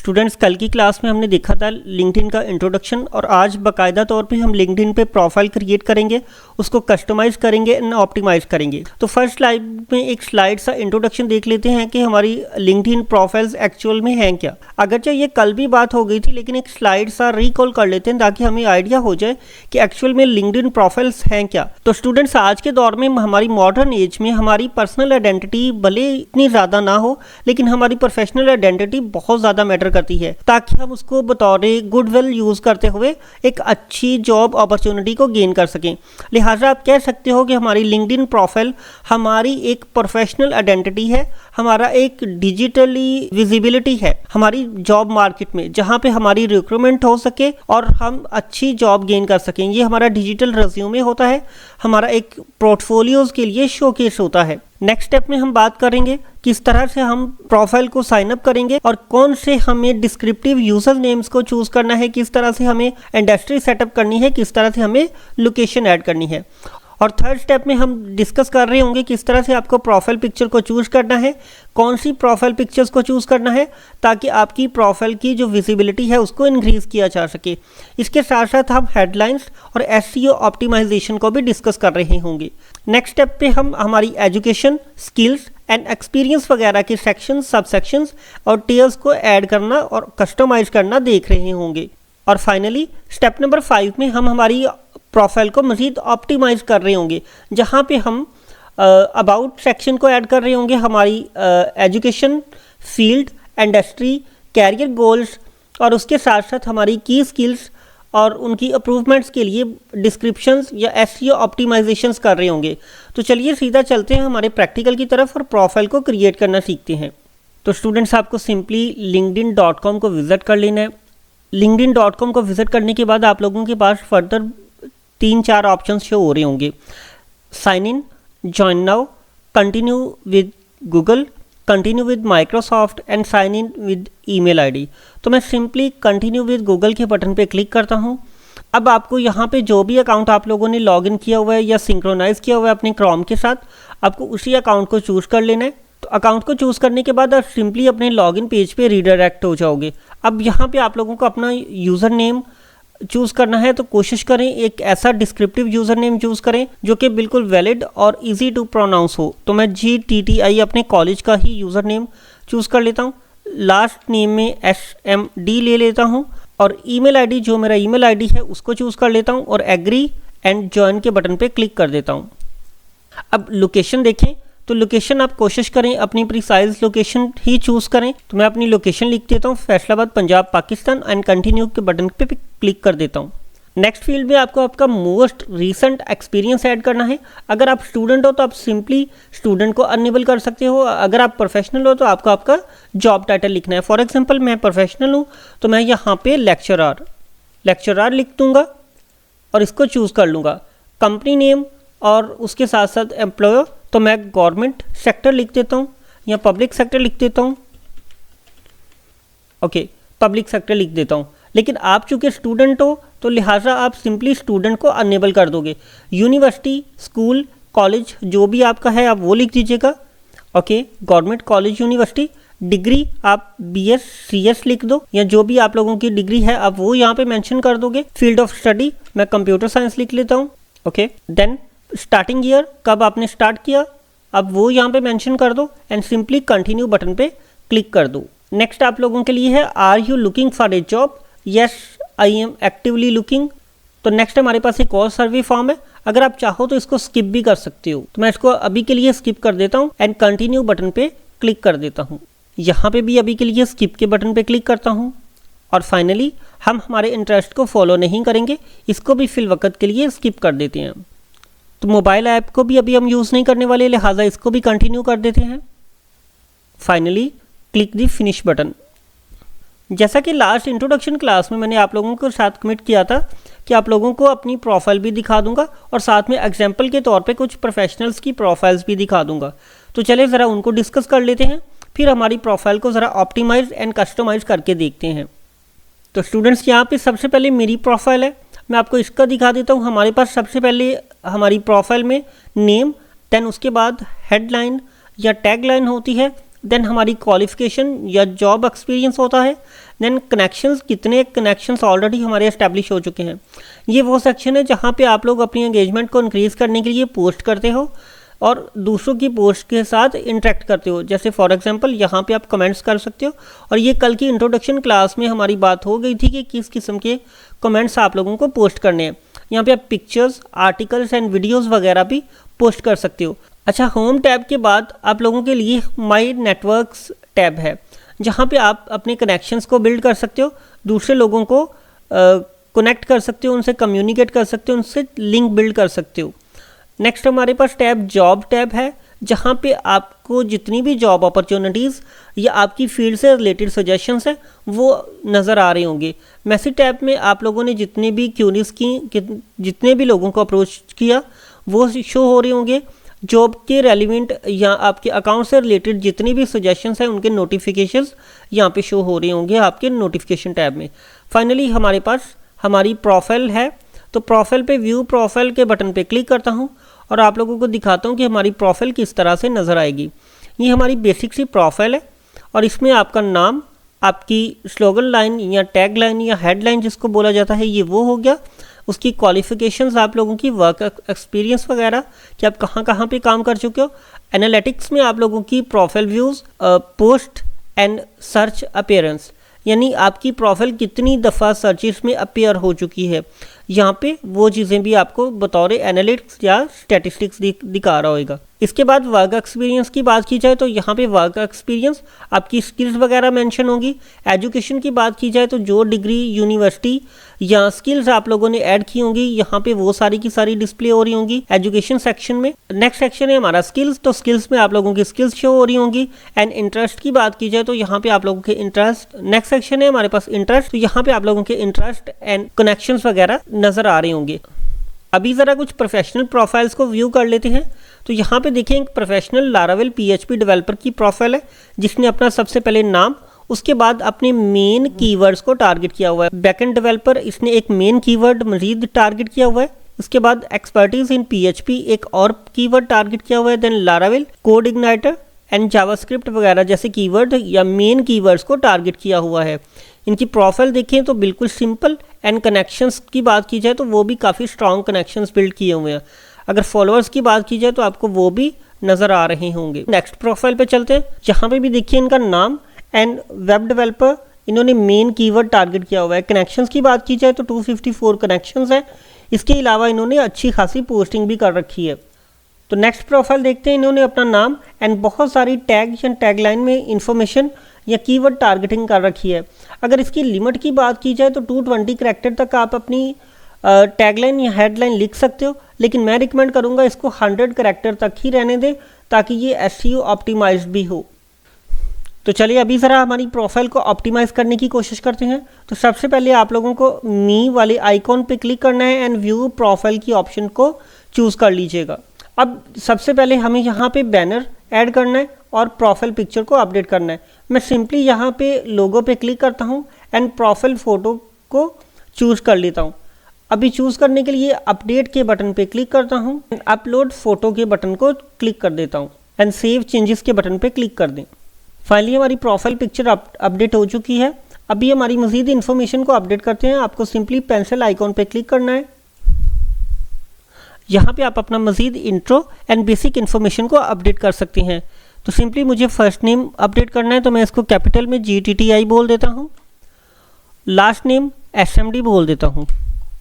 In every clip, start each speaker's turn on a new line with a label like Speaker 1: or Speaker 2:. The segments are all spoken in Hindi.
Speaker 1: स्टूडेंट्स, कल की क्लास में हमने देखा था लिंक्डइन का इंट्रोडक्शन, और आज बाकायदा तौर पे हम लिंक्डइन पे प्रोफाइल क्रिएट करेंगे, उसको कस्टमाइज़ करेंगे एंड ऑप्टिमाइज़ करेंगे। तो फर्स्ट स्लाइड में एक स्लाइड सा इंट्रोडक्शन देख लेते हैं कि हमारी लिंक्डइन प्रोफाइल्स एक्चुअल में हैं क्या। अगरचे ये कल भी बात हो गई थी, लेकिन एक स्लाइड सा रिकॉल कर लेते हैं ताकि हमें आइडिया हो जाए कि एक्चुअल में लिंक्डइन प्रोफाइल्स हैं क्या। तो स्टूडेंट्स, आज के दौर में हमारी मॉडर्न एज में हमारी पर्सनल आइडेंटिटी भले इतनी ज़्यादा ना हो, लेकिन हमारी प्रोफेशनल आइडेंटिटी बहुत ज़्यादा मैटर करती है, ताकि हम उसको बतौर गुडविल यूज़ करते हुए एक अच्छी जॉब अपॉर्चुनिटी को गेन कर सकें। लिहाजा आप कह सकते हो कि हमारी लिंक्डइन प्रोफाइल हमारी एक प्रोफेशनल आइडेंटिटी है, हमारा एक डिजिटली विजिबिलिटी है हमारी जॉब मार्केट में, जहाँ पे हमारी रिक्रूटमेंट हो सके और हम अच्छी जॉब गेन कर सकें। ये हमारा डिजिटल रिज्यूमे होता है, हमारा एक पोर्टफोलियोज के लिए शोकेस होता है। नेक्स्ट स्टेप में हम बात करेंगे किस तरह से हम प्रोफाइल को साइन अप करेंगे और कौन से हमें डिस्क्रिप्टिव यूजर नेम्स को चूज़ करना है, किस तरह से हमें इंडस्ट्री सेटअप करनी है, किस तरह से हमें लोकेशन ऐड करनी है। और थर्ड स्टेप में हम डिस्कस कर रहे होंगे किस तरह से आपको प्रोफाइल पिक्चर को चूज़ करना है, कौन सी प्रोफाइल पिक्चर्स को चूज़ करना है ताकि आपकी प्रोफाइल की जो विजिबिलिटी है उसको इंक्रीज़ किया जा सके। इसके साथ साथ हम हेडलाइंस और एसईओ ऑप्टिमाइजेशन को भी डिस्कस कर रहे होंगे। नेक्स्ट स्टेप पे हम हमारी एजुकेशन, स्किल्स एंड एक्सपीरियंस वगैरह के सेक्शन, सब सेक्शंस और टियर्स को ऐड करना और कस्टमाइज करना देख रहे होंगे। और फाइनली स्टेप नंबर 5 में हम हमारी प्रोफाइल को मज़ीद ऑप्टिमाइज़ कर रहे होंगे, जहाँ पे हम अबाउट सेक्शन को ऐड कर रहे होंगे, हमारी education, field, industry, career goals और उसके साथ साथ हमारी की स्किल्स और उनकी अप्रूवमेंट्स के लिए डिस्क्रिप्शंस या एसईओ ऑप्टिमाइजेशंस कर रहे होंगे। तो चलिए सीधा चलते हैं हमारे प्रैक्टिकल की तरफ और प्रोफाइल को क्रिएट करना सीखते हैं। तो स्टूडेंट्स, आपको सिंपली linkedin.com को विज़िट कर लेना है। linkedin.com को विज़िट करने के बाद आप लोगों के पास फर्दर 3-4 ऑप्शंस शो हो रहे होंगे। Sign in, join now, continue with Google, continue with Microsoft and sign in with email ID. तो मैं सिंपली कंटिन्यू विद गूगल के बटन पे क्लिक करता हूँ। अब आपको यहाँ पे जो भी अकाउंट आप लोगों ने लॉगिन किया हुआ है या सिंक्रोनाइज़ किया हुआ है अपने क्रोम के साथ, आपको उसी अकाउंट को चूज़ कर लेना है। तो अकाउंट को चूज़ करने के बाद आप सिंपली अपने लॉगिन पेज पे रीडायरेक्ट हो जाओगे। अब यहाँ पे आप लोगों को अपना यूज़र नेम चूज़ करना है, तो कोशिश करें एक ऐसा डिस्क्रिप्टिव यूज़र नेम चूज़ करें जो कि बिल्कुल वैलिड और इजी टू प्रोनाउंस हो। तो मैं GTTI अपने कॉलेज का ही यूज़र नेम चूज़ कर लेता हूँ। लास्ट नेम में SMD ले लेता हूँ और ईमेल आईडी जो मेरा ईमेल आईडी है उसको चूज़ कर लेता हूँ और एग्री एंड ज्वाइन के बटन पे क्लिक कर देता हूँ। अब लोकेशन देखें, तो लोकेशन आप कोशिश करें अपनी प्रिसाइज लोकेशन ही चूज़ करें। तो मैं अपनी लोकेशन लिख देता हूँ फैसलाबाद, पंजाब, पाकिस्तान एंड कंटिन्यू के बटन पे क्लिक कर देता हूँ। नेक्स्ट फील्ड में आपको आपका मोस्ट रीसेंट एक्सपीरियंस ऐड करना है। अगर आप स्टूडेंट हो तो आप सिंपली स्टूडेंट को अनेबल कर सकते हो। अगर आप प्रोफेशनल हो तो आपको आपका जॉब टाइटल लिखना है। फॉर एग्जांपल मैं प्रोफेशनल हूँ तो मैं यहाँ पे लेक्चरार लिख दूँगा और इसको चूज़ कर लूँगा। कंपनी नेम और उसके साथ साथ एम्प्लॉयर, तो मैं गवर्नमेंट सेक्टर लिख देता हूँ या पब्लिक सेक्टर लिख देता हूँ। ओके, पब्लिक सेक्टर लिख देता हूँ। लेकिन आप चूँकि स्टूडेंट हो तो लिहाजा आप सिंपली स्टूडेंट को अनेबल कर दोगे। यूनिवर्सिटी, स्कूल, कॉलेज जो भी आपका है आप वो लिख दीजिएगा। Okay, government college, university. Degree आप BS CS लिख दो या जो भी आप लोगों की डिग्री है आप वो यहाँ पे मेंशन कर दोगे। फील्ड ऑफ स्टडी मैं कंप्यूटर साइंस लिख लेता हूँ। ओके, देन स्टार्टिंग ईयर कब आपने स्टार्ट किया अब वो यहाँ पे मेंशन कर दो एंड सिंपली कंटिन्यू बटन पे क्लिक कर दो। नेक्स्ट आप लोगों के लिए है are you looking for a job? Yes, I am actively looking. तो नेक्स्ट हमारे पास एक और सर्वे फॉर्म है। अगर आप चाहो तो इसको स्किप भी कर सकते हो, तो मैं इसको अभी के लिए स्किप कर देता हूँ एंड कंटिन्यू बटन पे क्लिक कर देता हूँ। यहाँ पे भी अभी के लिए स्किप के बटन पे क्लिक करता हूँ। और फाइनली हम हमारे इंटरेस्ट को फॉलो नहीं करेंगे, इसको भी फिल वक्त के लिए स्किप कर देते हैं। तो मोबाइल ऐप को भी अभी हम यूज़ नहीं करने वाले, लिहाजा इसको भी कंटिन्यू कर देते हैं। फाइनली क्लिक दी फिनिश बटन। जैसा कि लास्ट इंट्रोडक्शन क्लास में मैंने आप लोगों को साथ कमिट किया था कि आप लोगों को अपनी प्रोफाइल भी दिखा दूंगा और साथ में एग्जाम्पल के तौर पे कुछ प्रोफेशनल्स की प्रोफाइल्स भी दिखा दूंगा। तो चले ज़रा उनको डिस्कस कर लेते हैं, फिर हमारी प्रोफाइल को ज़रा ऑप्टिमाइज एंड कस्टमाइज करके देखते हैं। तो स्टूडेंट्स, यहाँ पे सबसे पहले मेरी प्रोफाइल है, मैं आपको इसका दिखा देता हूँ। हमारे पास सबसे पहले हमारी प्रोफाइल में नेम, देन उसके बाद हेडलाइन या टैगलाइन होती है, देन हमारी क्वालिफिकेशन या जॉब एक्सपीरियंस होता है, देन कनेक्शंस, कितने कनेक्शंस ऑलरेडी हमारे एस्टेब्लिश हो चुके हैं। ये वो सेक्शन है जहाँ पे आप लोग अपनी एंगेजमेंट को इंक्रीज़ करने के लिए पोस्ट करते हो और दूसरों की पोस्ट के साथ इंटरेक्ट करते हो। जैसे फॉर एग्जांपल यहाँ पे आप कमेंट्स कर सकते हो, और ये कल की इंट्रोडक्शन क्लास में हमारी बात हो गई थी कि किस किस्म के कमेंट्स आप लोगों को पोस्ट करने हैं। यहाँ पे आप पिक्चर्स, आर्टिकल्स एंड वीडियोस वगैरह भी पोस्ट कर सकते हो। अच्छा, होम टैब के बाद आप लोगों के लिए माई नेटवर्क्स टैब है, जहाँ पे आप अपने कनेक्शंस को बिल्ड कर सकते हो, दूसरे लोगों को कनेक्ट कर सकते हो, उनसे कम्युनिकेट कर सकते हो, उनसे लिंक बिल्ड कर सकते हो। नेक्स्ट हमारे पास टैब जॉब टैब है, जहाँ पे आपको जितनी भी जॉब अपॉर्चुनिटीज़ या आपकी फील्ड से रिलेटेड सजेशंस हैं वो नज़र आ रहे होंगे। मैसेज टैब में आप लोगों ने जितने भी क्यूरीज की, जितने भी लोगों को अप्रोच किया वो शो हो रहे होंगे। जॉब के रेलिवेंट या आपके अकाउंट से रिलेटेड जितनी भी सजेशंस हैं उनके नोटिफिकेशंस यहाँ पे शो हो रहे होंगे आपके नोटिफिकेशन टैब में। फाइनली हमारे पास हमारी प्रोफाइल है, तो प्रोफाइल पे व्यू प्रोफाइल के बटन पे क्लिक करता हूँ और आप लोगों को दिखाता हूँ कि हमारी प्रोफाइल किस तरह से नज़र आएगी। ये हमारी बेसिक सी प्रोफाइल है और इसमें आपका नाम, आपकी स्लोगन लाइन या टैग लाइन या हेडलाइन जिसको बोला जाता है ये वो हो गया। उसकी क्वालिफिकेशंस, आप लोगों की वर्क एक्सपीरियंस वगैरह कि आप कहाँ कहाँ पे काम कर चुके हो। एनालिटिक्स में आप लोगों की profile views, post and search appearance, यानी आपकी प्रोफाइल कितनी दफ़ा सर्चिस में अपीयर हो चुकी है, यहाँ पे वो चीज़ें भी आपको बतौर एनालिटिक्स या स्टैटिस्टिक्स दिखा रहा होगा। इसके बाद वर्क एक्सपीरियंस की बात की जाए तो यहाँ पे वर्क एक्सपीरियंस आपकी स्किल्स वगैरह मेंशन होगी। एजुकेशन की बात की जाए तो जो डिग्री, यूनिवर्सिटी या स्किल्स आप लोगों ने ऐड की होंगी यहाँ पे वो सारी की सारी डिस्प्ले हो रही होंगी एजुकेशन सेक्शन में। नेक्स्ट सेक्शन है हमारा स्किल्स, तो स्किल्स में आप लोगों की स्किल्स शो हो रही होंगी। एंड इंटरेस्ट की बात की जाए तो यहाँ पे आप लोगों के इंटरेस्ट, नेक्स्ट सेक्शन है हमारे पास इंटरेस्ट, तो यहाँ पे आप लोगों के इंटरेस्ट एंड कनेक्शंस वगैरह नज़र आ रहे होंगे। अभी ज़रा कुछ प्रोफेशनल प्रोफाइल्स को व्यू कर लेते हैं। तो यहाँ पे देखें एक प्रोफेशनल लारावेल PHP डेवलपर की प्रोफाइल है, जिसने अपना सबसे पहले नाम, उसके बाद अपने मेन कीवर्ड्स को टारगेट किया हुआ है। बैकएंड डेवलपर, इसने एक मेन कीवर्ड मजीद टारगेट किया हुआ है। इसके बाद एक्सपर्टीज इन PHP एक और कीवर्ड टारगेट किया हुआ है। Then Laravel, CodeIgniter and JavaScript वगैरह जैसे कीवर्ड या मेन कीवर्ड्स को टारगेट किया हुआ है। इनकी प्रोफाइल देखें तो बिल्कुल सिंपल, एंड कनेक्शंस की बात की जाए तो वो भी काफ़ी स्ट्रॉन्ग कनेक्शंस बिल्ड किए हुए हैं। अगर फॉलोअर्स की बात की जाए तो आपको वो भी नज़र आ रहे होंगे। नेक्स्ट प्रोफाइल पे चलते हैं, जहाँ पे भी देखिए इनका नाम एंड वेब डेवलपर, इन्होंने मेन कीवर्ड टारगेट किया हुआ है। कनेक्शंस की बात की जाए तो 254 कनेक्शंस हैं। इसके अलावा इन्होंने अच्छी खासी पोस्टिंग भी कर रखी है। तो नेक्स्ट प्रोफाइल देखते हैं, इन्होंने अपना नाम एंड बहुत सारी टैग या टैगलाइन में इंफॉर्मेशन या कीवर्ड टारगेटिंग कर रखी है। अगर इसकी लिमिट की बात की जाए तो 220 करैक्टर तक आप अपनी टैगलाइन या हेडलाइन लिख सकते हो, लेकिन मैं रिकमेंड करूँगा इसको 100 करैक्टर तक ही रहने दें ताकि ये SEO ऑप्टिमाइज्ड भी हो। तो चलिए अभी ज़रा हमारी प्रोफाइल को ऑप्टिमाइज़ करने की कोशिश करते हैं। तो सबसे पहले आप लोगों को मी वाले आइकॉन पे क्लिक करना है एंड व्यू प्रोफाइल की ऑप्शन को चूज़ कर लीजिएगा। अब सबसे पहले हमें यहाँ पे बैनर ऐड करना है और प्रोफाइल पिक्चर को अपडेट करना है। मैं सिंपली यहाँ पे लोगो पे क्लिक करता हूँ एंड प्रोफाइल फ़ोटो को चूज़ कर लेता हूँ। अभी चूज़ करने के लिए अपडेट के बटन पे क्लिक करता हूँ, अपलोड फ़ोटो के बटन को क्लिक कर देता हूँ एंड सेव चेंजेस के बटन पे क्लिक कर दें। फाइनली हमारी प्रोफाइल पिक्चर अपडेट हो चुकी है। अभी हमारी मज़ीद इन्फॉर्मेशन को अपडेट करते हैं। आपको सिंपली पेंसिल आइकॉन पे क्लिक करना है। यहाँ पे आप अपना मज़ीद इंट्रो एंड बेसिक इन्फॉर्मेशन को अपडेट कर सकते हैं। तो सिंपली मुझे फर्स्ट नेम अपडेट करना है, तो मैं इसको कैपिटल में GTTI बोल देता हूँ। लास्ट नेम SMD बोल देता हूँ।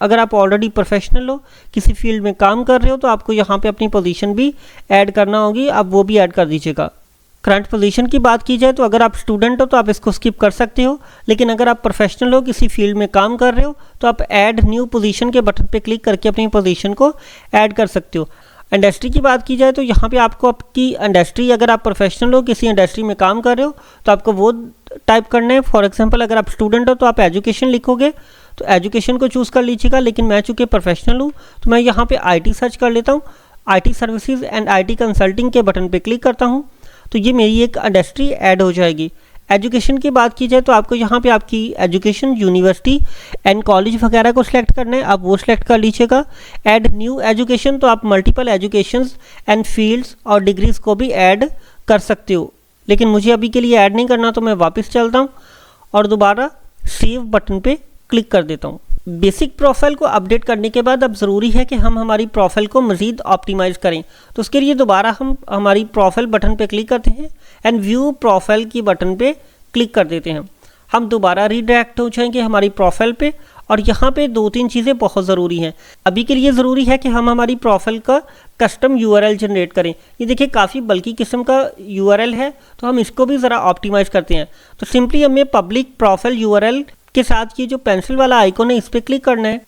Speaker 1: अगर आप ऑलरेडी प्रोफेशनल हो, किसी फील्ड में काम कर रहे हो, तो आपको यहाँ पे अपनी पोजीशन भी ऐड करना होगी, आप वो भी ऐड कर दीजिएगा। करंट पोजीशन की बात की जाए तो अगर आप स्टूडेंट हो तो आप इसको स्किप कर सकते हो, लेकिन अगर आप प्रोफेशनल हो, किसी फील्ड में काम कर रहे हो, तो आप ऐड न्यू पोजीशन के बटन पे क्लिक करके अपनी पोजीशन को ऐड कर सकते हो। इंडस्ट्री की बात की जाए तो यहाँ पे आपको आपकी इंडस्ट्री, अगर आप प्रोफेशनल हो, किसी इंडस्ट्री में काम कर रहे हो, तो आपको वो टाइप करना है। फॉर एग्जांपल अगर आप स्टूडेंट हो तो आप एजुकेशन लिखोगे, तो एजुकेशन को चूज़ कर लीजिएगा, लेकिन मैं चूँकि प्रोफेशनल हूँ तो मैं यहाँ पे IT सर्च कर लेता हूँ। IT services and IT consulting के बटन पे क्लिक करता हूँ, तो ये मेरी एक इंडस्ट्री ऐड हो जाएगी। एजुकेशन की बात की जाए तो आपको यहाँ पे आपकी एजुकेशन, यूनिवर्सिटी एंड कॉलेज वगैरह को सिलेक्ट करना है, आप वो सिलेक्ट कर लीजिएगा। ऐड न्यू एजुकेशन, तो आप मल्टीपल एजुकेशंस एंड फील्ड्स और डिग्रीज़ को भी ऐड कर सकते हो। लेकिन मुझे अभी के लिए ऐड नहीं करना, तो मैं वापस चलता हूँ और दोबारा सेव बटन पे क्लिक कर देता हूँ। बेसिक प्रोफाइल को अपडेट करने के बाद अब ज़रूरी है कि हम हमारी प्रोफाइल को मज़ीद ऑप्टिमाइज़ करें। तो उसके लिए दोबारा हम हमारी प्रोफाइल बटन पे क्लिक करते हैं एंड व्यू प्रोफाइल की बटन पे क्लिक कर देते हैं। हम दोबारा रीडायरेक्ट हो जाएंगे हमारी प्रोफाइल पे और यहाँ पे 2-3 चीज़ें बहुत ज़रूरी हैं। अभी के लिए ज़रूरी है कि हम हमारी प्रोफाइल का कस्टम URL जनरेट करें। ये देखिए काफ़ी बल्कि किस्म का URL है, तो हम इसको भी ज़रा ऑप्टिमाइज़ करते हैं। तो सिंपली हमें पब्लिक प्रोफाइल URL के साथ ये जो पेंसिल वाला आइकॉन है इस पर क्लिक करना है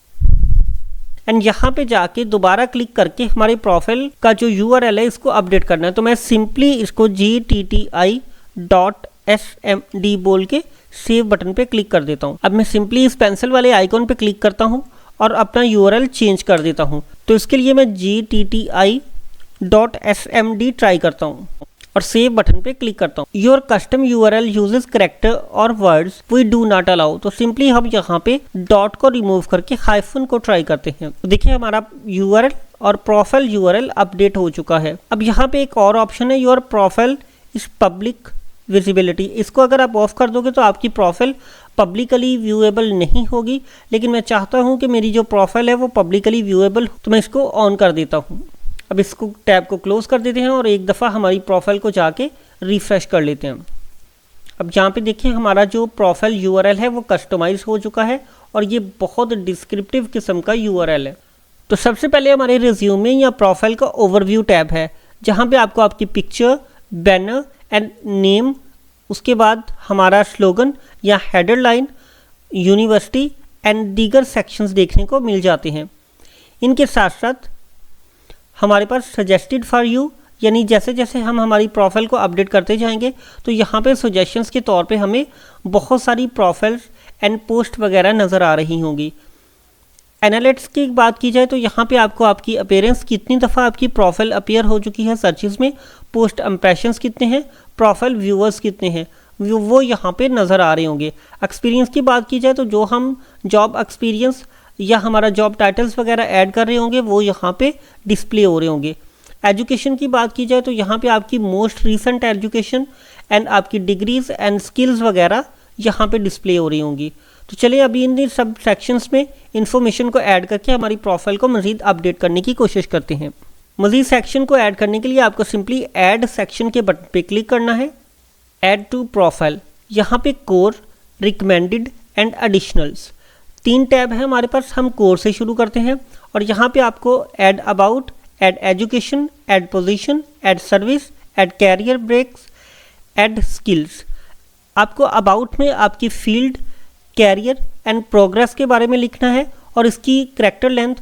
Speaker 1: एंड यहाँ पे जाके दोबारा क्लिक करके हमारी प्रोफाइल का जो URL है इसको अपडेट करना है। तो मैं सिंपली इसको gtti.smd बोल के सेव बटन पे क्लिक कर देता हूँ। अब मैं सिंपली इस पेंसिल वाले आइकॉन पे क्लिक करता हूँ और अपना URL चेंज कर देता हूँ। तो इसके लिए मैं gtti.smd ट्राई करता हूँ और सेव बटन पे क्लिक करता हूँ। Your custom URL uses character और words we do not allow. तो सिंपली हम यहाँ पे डॉट को रिमूव करके हाइफन को ट्राई करते हैं। तो देखिए हमारा URL और प्रोफाइल URL अपडेट हो चुका है। अब यहाँ पे एक और ऑप्शन है, your profile is public visibility. इसको अगर आप ऑफ कर दोगे तो आपकी प्रोफाइल पब्लिकली व्यूएबल नहीं होगी, लेकिन मैं चाहता हूँ कि मेरी जो प्रोफाइल है वो पब्लिकली व्यूएबल, तो मैं इसको ऑन कर देता हूँ। अब इसको टैब को क्लोज कर देते हैं और एक दफ़ा हमारी प्रोफाइल को जाके रिफ़्रेश कर लेते हैं। अब यहाँ पे देखिए हमारा जो प्रोफाइल URL है वो कस्टमाइज हो चुका है और ये बहुत डिस्क्रिप्टिव किस्म का URL है। तो सबसे पहले हमारे रिज्यूमे या प्रोफाइल का ओवरव्यू टैब है, जहाँ पे आपको आपकी पिक्चर, बैनर एंड नेम, उसके बाद हमारा स्लोगन या हेडर लाइन, यूनिवर्सिटी एंड दीगर सेक्शंस देखने को मिल जाते हैं। इनके साथ साथ हमारे पास सजेस्टेड फॉर यू, यानी जैसे जैसे हम हमारी प्रोफाइल को अपडेट करते जाएंगे तो यहाँ पे सजेशंस के तौर पे हमें बहुत सारी प्रोफाइल्स एंड पोस्ट वगैरह नज़र आ रही होंगी। एनालिटिक्स की बात की जाए तो यहाँ पे आपको आपकी अपीयरेंस, कितनी दफ़ा आपकी प्रोफाइल अपीयर हो चुकी है सर्चेस में, पोस्ट इम्प्रेशंस कितने हैं, प्रोफाइल व्यूअर्स कितने हैं, वो यहाँ पे नज़र आ रहे होंगे। एक्सपीरियंस की बात की जाए तो जो हम जॉब एक्सपीरियंस या हमारा जॉब टाइटल्स वगैरह ऐड कर रहे होंगे वो यहाँ पे डिस्प्ले हो रहे होंगे। एजुकेशन की बात की जाए तो यहाँ पे आपकी मोस्ट रीसेंट एजुकेशन एंड आपकी डिग्रीज एंड स्किल्स वगैरह यहाँ पे डिस्प्ले हो रही होंगी। तो चलिए अभी इन सब सेक्शंस में इंफॉर्मेशन को ऐड करके हमारी प्रोफाइल को मज़ीद अपडेट करने की कोशिश करते हैं। मज़ीद सेक्शन को ऐड करने के लिए आपको सिंपली ऐड सेक्शन के बटन पे क्लिक करना है। ऐड टू प्रोफाइल, यहाँ पे core, recommended and additionals 3 tab है हमारे पास। हम कोर से शुरू करते हैं और यहाँ पे आपको add about, add education, add position, add service, add career breaks, add skills. आपको अबाउट में आपकी फील्ड, कैरियर एंड प्रोग्रेस के बारे में लिखना है और इसकी कैरेक्टर लेंथ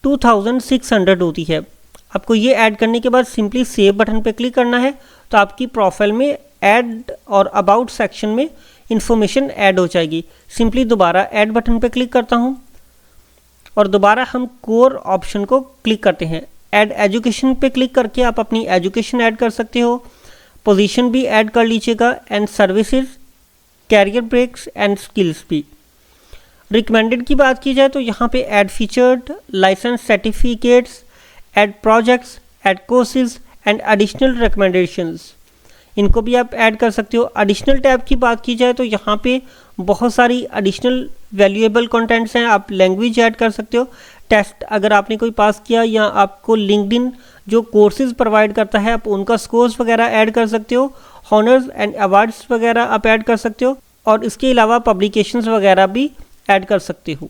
Speaker 1: 2600 होती है। आपको ये ऐड करने के बाद सिंपली सेव बटन पे क्लिक करना है, तो आपकी प्रोफाइल में ऐड और अबाउट सेक्शन में इंफॉर्मेशन ऐड हो जाएगी। सिंपली दोबारा ऐड बटन पे क्लिक करता हूँ और दोबारा हम कोर ऑप्शन को क्लिक करते हैं। ऐड एजुकेशन पे क्लिक करके आप अपनी एजुकेशन ऐड कर सकते हो, पोजीशन भी ऐड कर लीजिएगा and services, career breaks and skills भी। रिकमेंडेड की बात की जाए तो यहाँ पे add featured, licence certificates, add projects, add courses and additional recommendations, इनको भी आप ऐड कर सकते हो। एडिशनल टैब की बात की जाए तो यहाँ पे बहुत सारी एडिशनल वैल्यूएबल कंटेंट्स हैं। आप लैंग्वेज ऐड कर सकते हो, टेस्ट अगर आपने कोई पास किया, या आपको लिंक्डइन जो कोर्सेज प्रोवाइड करता है आप उनका स्कोर्स वगैरह ऐड कर सकते हो, हॉनर्स एंड अवार्ड्स वगैरह आप ऐड कर सकते हो और इसके अलावा पब्लिकेशंस वगैरह भी ऐड कर सकते हो।